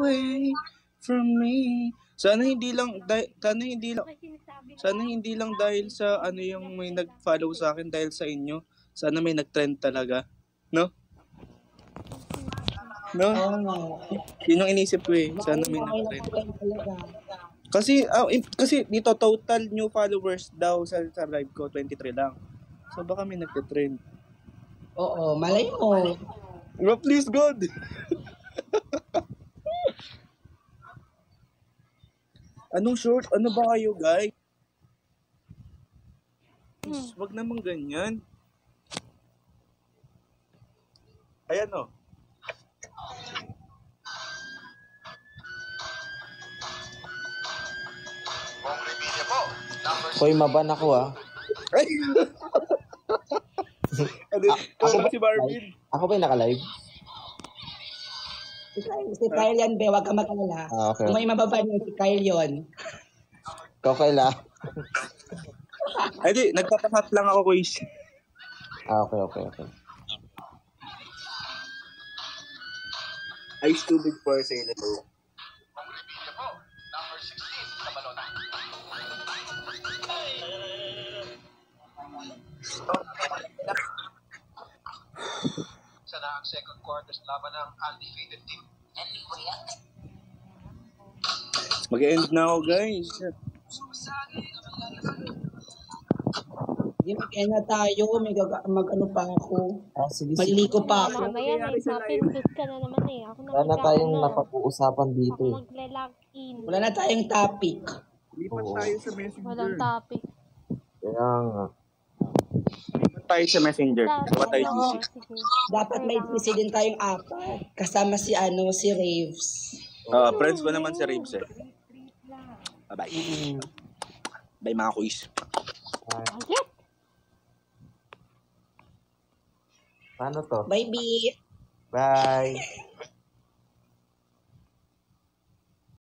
away from me. Sana hindi lang dahil sa ano yung may nag-follow sa akin dahil sa inyo. Sana may nag-trend talaga, no? No? Yun yung inisip ko eh. Sana may nag-trend. Kasi dito total new followers daw sa live ko 23 lang. So baka may nagte-trend. Oo, malay mo. Oh, please God. Anong short? Ano ba kayo, guys? Wag namang ganyan. Ayan o. Hoy, maban ako ah. Ay! Ako ba si Marvin? Ako ba yung naka-live? Si Kyle yan, be. Huwag ka mag-alala. Okay. Kung may mababa niyo, si Kyle yun. Okay lang. Ay, di. Nagpapahat lang ako, quiz. Okay. Ice too big for sale. Sana ang second quarters laban ng undefeated team. Mag-end na ako, guys. Hindi, mag-end na tayo. Mag-ano pa ako. Sige. Maliliko pa ako. Mamaya may mapindot ka na naman eh. Ako na Wala tayong napag-uusapan dito Ako eh. mag-log in. Wala na tayong topic. Lipat tayo sa messenger. Walang topic. Kaya nga. Lipat tayo sa messenger. Dapat tayo Oo, GC. sige. Dapat may GC din tayong apat. Kasama si Raves. Friends ko naman si Raves eh. Bye-bye. Bye mga quiz. Ayet! Paano to? Bye, B. Bye.